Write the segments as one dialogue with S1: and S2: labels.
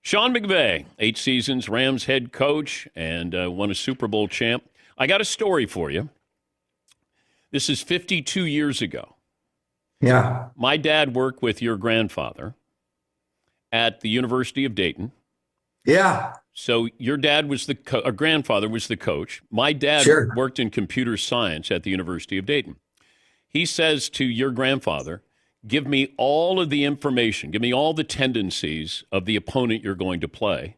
S1: Sean McVay, 8 seasons, Rams head coach, and won a Super Bowl champ. I got a story for you. This is 52 years ago.
S2: Yeah.
S1: My dad worked with your grandfather at the University of Dayton.
S2: Yeah.
S1: So your dad was grandfather was the coach. My dad
S2: Sure.
S1: worked in computer science at the University of Dayton. He says to your grandfather, give me all of the information, give me all the tendencies of the opponent you're going to play.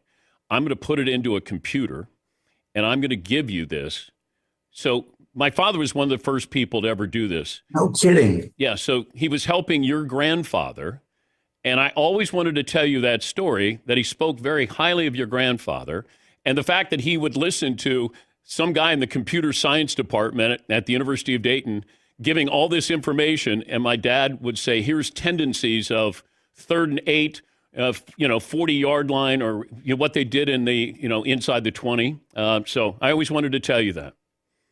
S1: I'm going to put it into a computer, and I'm going to give you this. So my father was one of the first people to ever do this.
S2: No kidding.
S1: Yeah, so he was helping your grandfather, and I always wanted to tell you that story, that he spoke very highly of your grandfather, and the fact that he would listen to some guy in the computer science department at the University of Dayton giving all this information, and my dad would say, here's tendencies of 3rd and 8, 40-yard line, or what they did in the, inside the 20. So I always wanted to tell you that.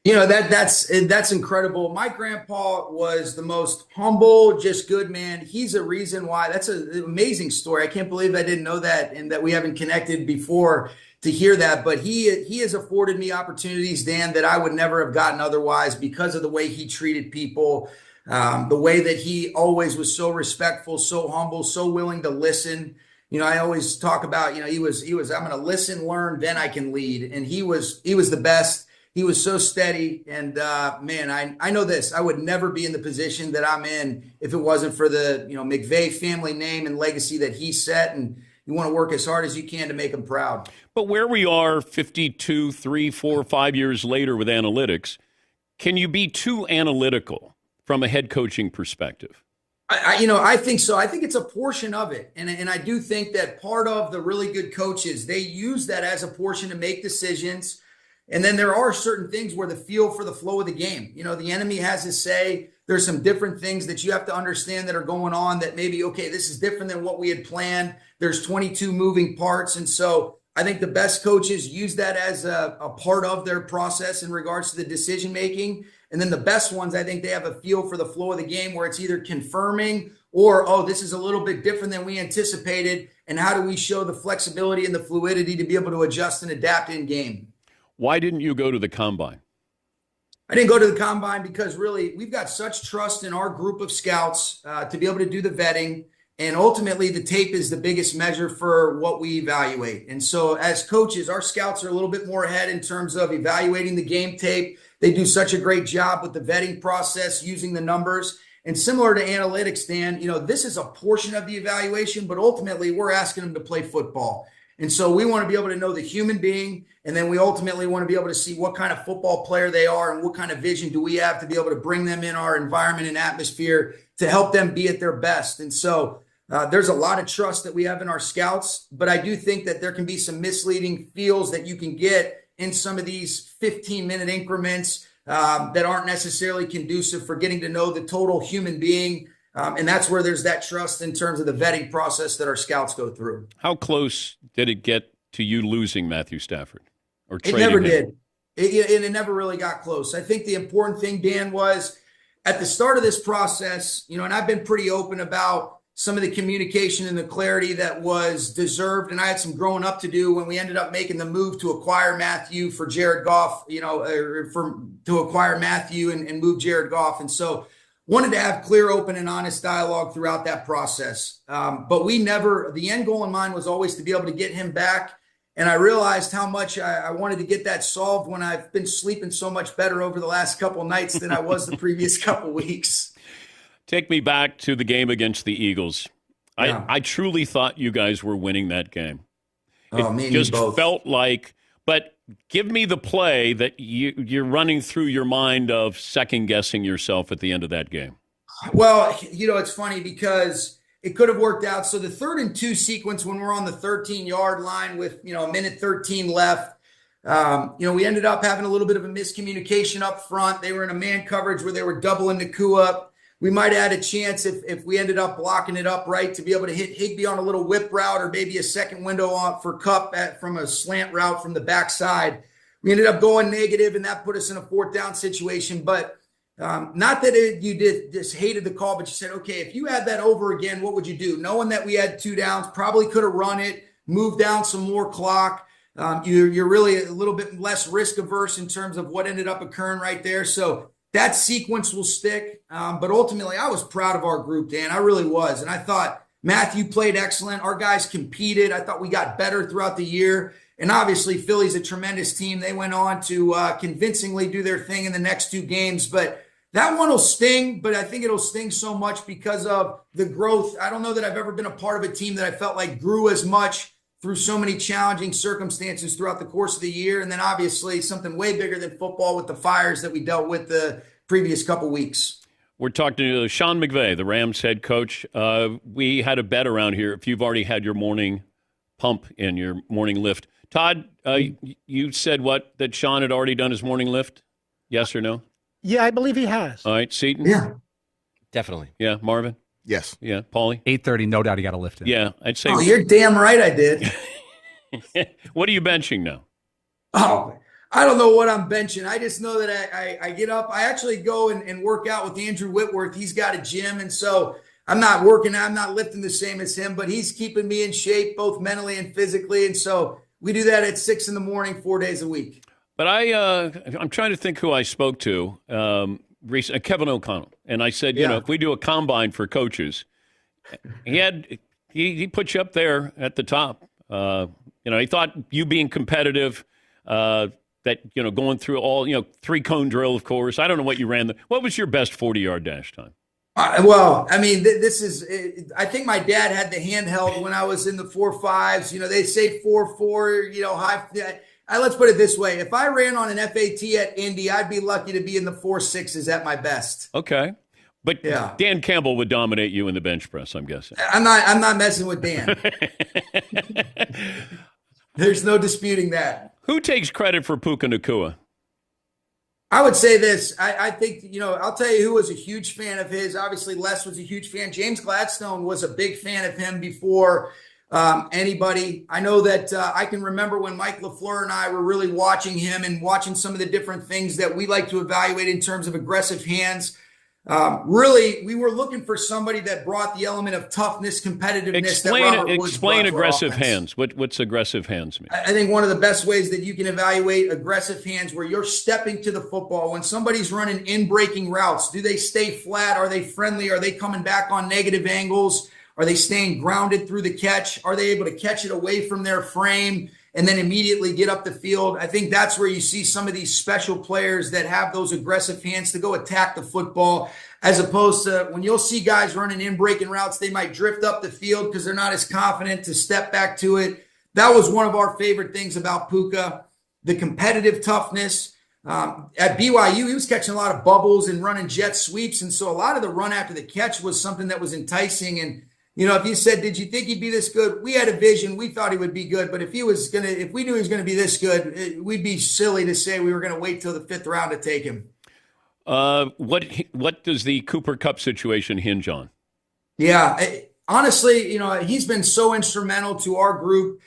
S2: That's incredible. My grandpa was the most humble, just good man. He's a reason why. That's an amazing story. I can't believe I didn't know that and that we haven't connected before to hear that. But he has afforded me opportunities, Dan, that I would never have gotten otherwise because of the way he treated people, the way that he always was so respectful, so humble, so willing to listen. I always talk about, he was, I'm going to listen, learn, then I can lead. And he was the best. He was so steady. And man, I know this, I would never be in the position that I'm in if it wasn't for the, McVay family name and legacy that he set. And you want to work as hard as you can to make him proud.
S1: But where we are 52, 3, 4, 5 years later with analytics, can you be too analytical from a head coaching perspective?
S2: I think so. I think it's a portion of it. And I do think that part of the really good coaches, they use that as a portion to make decisions. And then there are certain things where the feel for the flow of the game, the enemy has his say. There's some different things that you have to understand that are going on that maybe, okay, this is different than what we had planned. There's 22 moving parts. And so I think the best coaches use that as a part of their process in regards to the decision making. And then the best ones, I think they have a feel for the flow of the game where it's either confirming or, oh, this is a little bit different than we anticipated. And how do we show the flexibility and the fluidity to be able to adjust and adapt in game?
S1: Why didn't you go to the combine?
S2: I didn't go to the combine because really we've got such trust in our group of scouts to be able to do the vetting. And ultimately, the tape is the biggest measure for what we evaluate. And so as coaches, our scouts are a little bit more ahead in terms of evaluating the game tape. They do such a great job with the vetting process, using the numbers. And similar to analytics, Dan, this is a portion of the evaluation, but ultimately we're asking them to play football. And so we want to be able to know the human being, and then we ultimately want to be able to see what kind of football player they are and what kind of vision do we have to be able to bring them in our environment and atmosphere to help them be at their best. And so there's a lot of trust that we have in our scouts, but I do think that there can be some misleading feels that you can get in some of these 15-minute increments that aren't necessarily conducive for getting to know the total human being. And that's where there's that trust in terms of the vetting process that our scouts go through.
S1: How close did it get to you losing Matthew Stafford? Or
S2: it never did. It never really got close. I think the important thing, Dan, was at the start of this process, and I've been pretty open about some of the communication and the clarity that was deserved. And I had some growing up to do when we ended up making the move to acquire Matthew for Jared Goff, to acquire Matthew and move Jared Goff. And so wanted to have clear, open, and honest dialogue throughout that process. But the end goal in mind was always to be able to get him back. And I realized how much I wanted to get that solved when I've been sleeping so much better over the last couple of nights than I was the previous couple of weeks.
S1: Take me back to the game against the Eagles.
S2: Yeah.
S1: I truly thought you guys were winning that game.
S2: Oh, me and
S1: just
S2: you both.
S1: Felt like, but give me the play that you're running through your mind of second guessing yourself at the end of that game.
S2: Well, it's funny because it could have worked out. So the 3rd and 2 sequence when we're on the 13-yard line with, a minute 13 left, we ended up having a little bit of a miscommunication up front. They were in a man coverage where they were doubling Nacua. We might have had a chance if we ended up blocking it up right to be able to hit Higbee on a little whip route or maybe a second window on for Kupp from a slant route from the backside. We ended up going negative, and that put us in a 4th down situation. But not that you just hated the call, but you said, okay, if you had that over again, what would you do? Knowing that we had 2 downs, probably could have run it, move down some more clock. You're really a little bit less risk averse in terms of what ended up occurring right there. So that sequence will stick. But ultimately, I was proud of our group, Dan. I really was. And I thought Matthew played excellent. Our guys competed. I thought we got better throughout the year. And obviously, Philly's a tremendous team. They went on to convincingly do their thing in the next 2 games. But that one will sting, but I think it'll sting so much because of the growth. I don't know that I've ever been a part of a team that I felt like grew as much through so many challenging circumstances throughout the course of the year. And then obviously something way bigger than football with the fires that we dealt with the previous couple weeks.
S1: We're talking to Sean McVay, the Rams head coach. We had a bet around here. If you've already had your morning pump in, your morning lift. Todd, you said what? That Sean had already done his morning lift? Yes or no?
S3: Yeah, I believe he has.
S1: All right, Seton?
S2: Yeah.
S4: Definitely.
S1: Yeah, Marvin?
S5: Yes.
S1: Yeah, Paulie?
S6: 8:30, no doubt he got a lift in.
S1: Yeah, I'd say.
S2: Oh, you're damn right I did.
S1: What are you benching now?
S2: Oh, I don't know what I'm benching. I just know that I get up. I actually go and work out with Andrew Whitworth. He's got a gym, and so I'm not lifting the same as him, but he's keeping me in shape both mentally and physically. And so we do that at 6 a.m, 4 days a week.
S1: But I'm trying to think who I spoke to recently, Kevin O'Connell, and I said, you know, if we do a combine for coaches, he put you up there at the top. He thought you being competitive, that going through all 3-cone drill, of course. I don't know what you ran. What was your best 40-yard dash time?
S2: Well, I mean, this is. I think my dad had the handheld when I was in the 4.5s. They say 4.4. High. Let's put it this way: if I ran on an FAT at Indy, I'd be lucky to be in the 4.6s at my best.
S1: Okay, but yeah. Dan Campbell would dominate you in the bench press, I'm guessing.
S2: I'm not messing with Dan. There's no disputing that.
S1: Who takes credit for Puka Nacua?
S2: I would say this. I think, I'll tell you who was a huge fan of his. Obviously, Les was a huge fan. James Gladstone was a big fan of him before anybody. I know that I can remember when Mike LaFleur and I were really watching him and watching some of the different things that we like to evaluate in terms of aggressive hands. Really, we were looking for somebody that brought the element of toughness, competitiveness.
S1: Explain aggressive hands. What's aggressive hands mean?
S2: I think one of the best ways that you can evaluate aggressive hands where you're stepping to the football. When somebody's running in-breaking routes, do they stay flat? Are they friendly? Are they coming back on negative angles? Are they staying grounded through the catch? Are they able to catch it away from their frame and then immediately get up the field? I think that's where you see some of these special players that have those aggressive hands to go attack the football, as opposed to when you'll see guys running in breaking routes, they might drift up the field because they're not as confident to step back to it. That was one of our favorite things about Puka, the competitive toughness. At BYU, he was catching a lot of bubbles and running jet sweeps. And so a lot of the run after the catch was something that was enticing. And if you said, did you think he'd be this good? We had a vision. We thought he would be good. But if we knew he was going to be this good, we'd be silly to say we were going to wait till the 5th round to take him.
S1: What does the Cooper Kupp situation hinge on?
S2: Yeah, honestly, he's been so instrumental to our group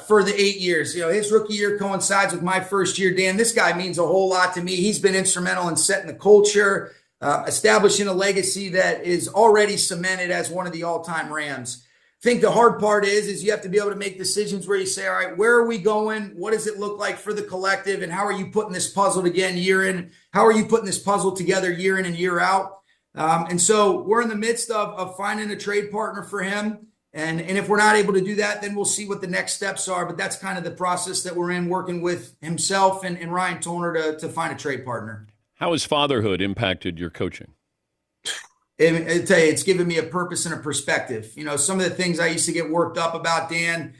S2: for the 8 years. His rookie year coincides with my first year, Dan. This guy means a whole lot to me. He's been instrumental in setting the culture, establishing a legacy that is already cemented as one of the all-time Rams. I think the hard part is you have to be able to make decisions where you say, all right, where are we going? What does it look like for the collective? And how are you putting this puzzle together year in? How are you putting this puzzle together year in and year out? And so we're in the midst of finding a trade partner for him. And if we're not able to do that, then we'll see what the next steps are. But that's kind of the process that we're in, working with himself and Ryan Toner to find a trade partner.
S1: How has fatherhood impacted your coaching?
S2: I tell you, it's given me a purpose and a perspective. Some of the things I used to get worked up about, Dan,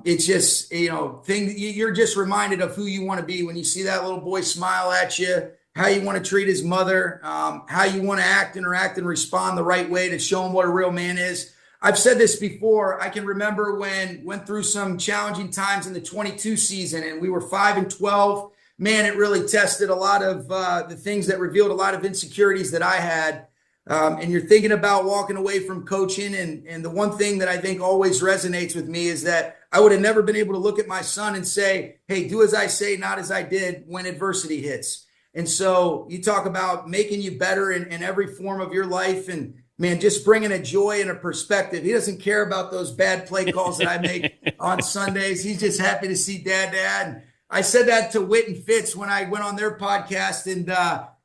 S2: it's just, you're just reminded of who you want to be when you see that little boy smile at you, how you want to treat his mother, how you want to interact and respond the right way to show him what a real man is. I've said this before. I can remember went through some challenging times in the 22 season and we were 5-12. Man, it really tested a lot of the things that revealed a lot of insecurities that I had. And you're thinking about walking away from coaching. And the one thing that I think always resonates with me is that I would have never been able to look at my son and say, hey, do as I say, not as I did when adversity hits. And so you talk about making you better in every form of your life. And man, just bringing a joy and a perspective. He doesn't care about those bad play calls that I make on Sundays. He's just happy to see Dad. And I said that to Whit and Fitz when I went on their podcast,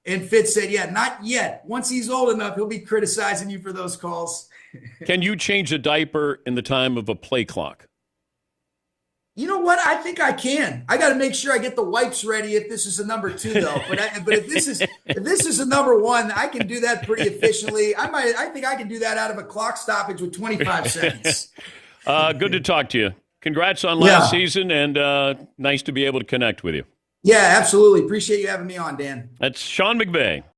S2: and Fitz said, yeah, not yet. Once he's old enough, he'll be criticizing you for those calls.
S1: Can you change a diaper in the time of a play clock?
S2: You know what? I think I can. I got to make sure I get the wipes ready if this is a number 2, though. But if this is a number 1, I can do that pretty efficiently. I think I can do that out of a clock stoppage with 25 seconds.
S1: Good to talk to you. Congrats on last season, and nice to be able to connect with you.
S2: Yeah, absolutely. Appreciate you having me on, Dan.
S1: That's Sean McVay.